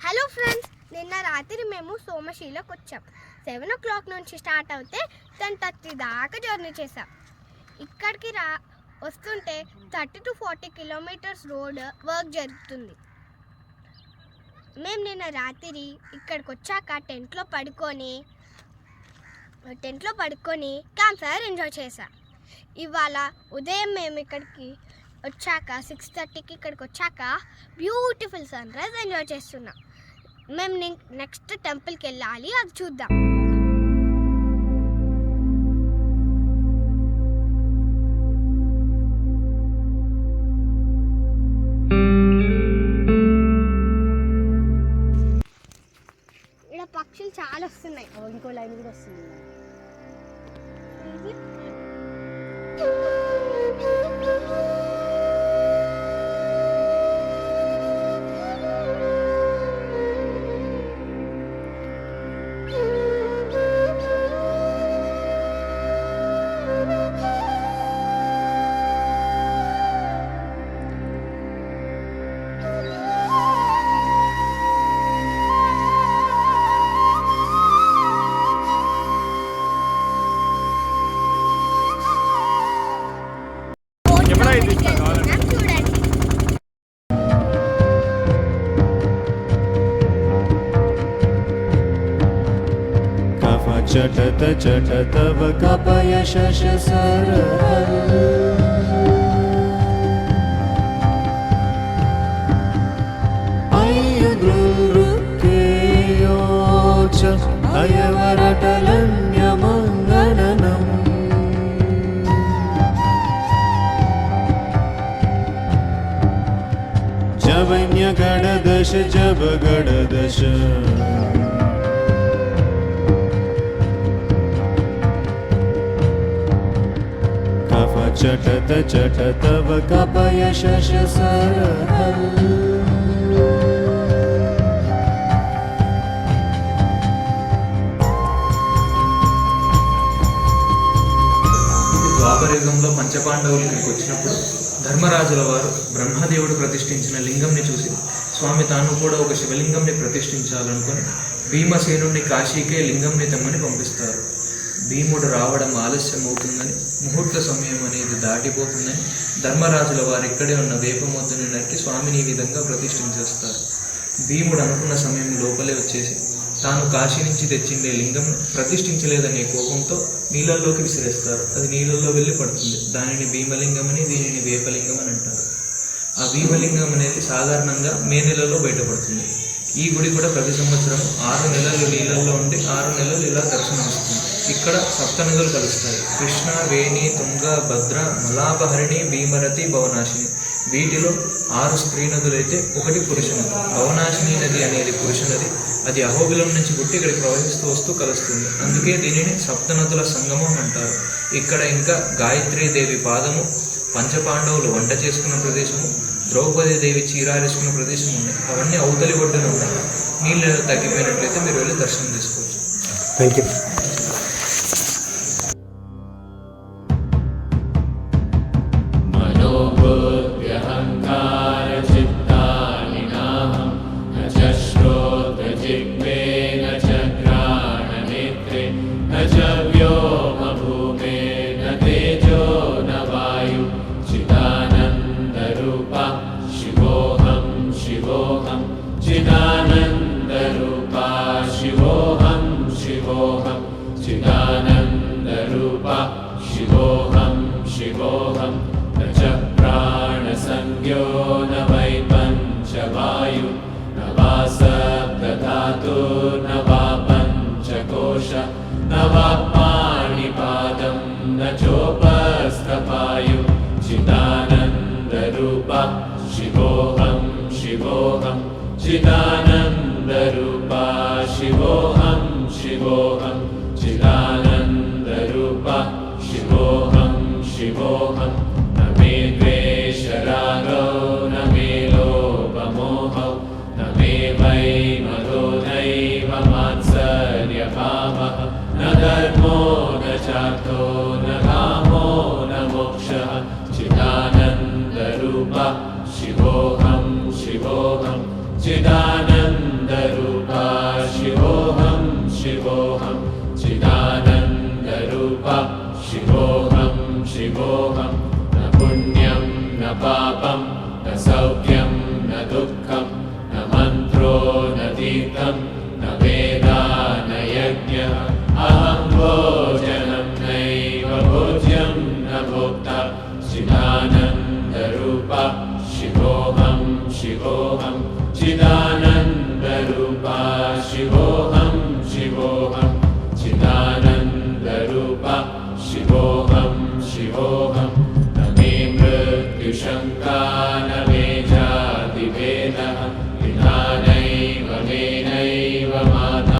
Hello friends, నిన్న రాత్రి మేము సోమశీలకు వచ్చాం. 7 o'clock నుంచి స్టార్ట్ అవుతే 10:30 దాకా జర్నీ చేసాం. ఇక్కడికి వస్తుంటే 30 to 40 kilometers రోడ్ వర్క్ జరుగుతుంది. మేము నిన్న రాత్రి ఇక్కడికి వచ్చాక టెంట్లో పడుకొని క్యాంప్ ఫైర్ ఎంజాయ్ చేసాం. ఇవాళ ఉదయం మేము ఇక్కడికి వచ్చాక 6:30కి ఇక్కడికి వచ్చాక బ్యూటిఫుల్ సన్ రైజ్ ఎంజాయ్ చేస్తున్నాం. మేము నెక్స్ట్ టెంపుల్కి వెళ్ళాలి, అది చూద్దాం. ఇక్కడ పక్షులు చాలా వస్తున్నాయి. ఇంకో లైన్ కూడా వస్తుంది. चटत चटतव कपय शश सरहल अय्युदृक्केयोच अयवरटलन्यमङ्गननम् जवन्यगडदश जबगडदश चटत चटतव कपय शश सरहल ద్వాపరయుగంలో పంచపాండవులు ఇక్కడికి వచ్చినప్పుడు ధర్మరాజుల వారు బ్రహ్మదేవుడు ప్రతిష్ఠించిన లింగంని చూసి స్వామి తాను కూడా ఒక శివలింగంని ప్రతిష్ఠించాలనుకొని భీమసేనుణ్ణి కాశీకే లింగంని తెమ్మని పంపిస్తారు. భీముడు రావడం ఆలస్యం అవుతుందని, ముహూర్త సమయం అనేది దాటిపోతుందని ధర్మరాజుల వారు ఇక్కడే ఉన్న వేపమొద్దుని నరికి స్వామిని ఈ విధంగా ప్రతిష్ఠించేస్తారు. భీముడు అనుకున్న సమయం లోపలే వచ్చేసి తాను కాశీ నుంచి తెచ్చిండే లింగం ప్రతిష్ఠించలేదనే కోపంతో నీళ్ళల్లోకి విసిరేస్తారు. అది నీళ్ళల్లో వెళ్ళి పడుతుంది. దానిని భీమలింగం అని, దీనిని వేపలింగం అని అంటారు. ఆ భీమలింగం అనేది సాధారణంగా మే నెలలో బయటపడుతుంది. ఈ గుడి కూడా ప్రతి సంవత్సరం 6 నెలలు నీళ్ళల్లో ఉండి 6 నెలలు ఇలా దర్శనమిస్తుంది. ఇక్కడ 7 నదులు కలుస్తాయి. కృష్ణ, వేణి, తుంగ, భద్ర, మలాపహరిణి, భీమరతి, భవనాశిని. వీటిలో 6 స్త్రీ నదులైతే 1 పురుష నది. భవనాశిని నది అనేది పురుష నది. అది అహోబిలం నుంచి పుట్టి ఇక్కడికి ప్రవహిస్తూ వస్తూ కలుస్తుంది. అందుకే దీనిని 7 నదుల సంగమం అంటారు. ఇక్కడ ఇంకా గాయత్రీదేవి పాదము, పంచపాండవులు వంట చేసుకున్న ప్రదేశము, ద్రౌపదీదేవి చీరారేసుకున్న ప్రదేశం ఉన్నాయి. అవన్నీ అవతలి ఒడ్డున ఉన్నాయి. నీళ్ళు తగ్గిపోయినట్లయితే మీరు వెళ్ళి దర్శనం చేసుకోవచ్చు. Thank you. शिवोऽहं न च प्राणसंज्ञो न वै पञ्चवायु न वा सप्तधातुर्न वा पञ्चकोश न वा पाणिपादं न चोपस्थपायु चिदानन्दरूप शिवोऽहं शिवोऽहं चिदानन्दरूप शिवोऽहं शिवोऽहं चिदानन्दरूप शिवोऽहं शिवोऽहं न मे द्वेषरागौ न मे लोभमोहौ न मे वै मदो नैव मात्सर्यभावः न धर्मो न चार्थो न कामो न मोक्षः चिदानन्दरूप शिवोऽहं शिवोऽहं चिदानन्द चिदानन्दरूपा शिवोऽहं शिवोऽहं चिदानन्दरूपा शिवोऽहं शिवोऽहं न पुण्यं न पापं न सौख्यं न दुःखं न मन्त्रो न तीर्थं न वेदा न यज्ञः अहं भोजनं नैव भोज्यं न भोक्ता चिदानन्दरूपा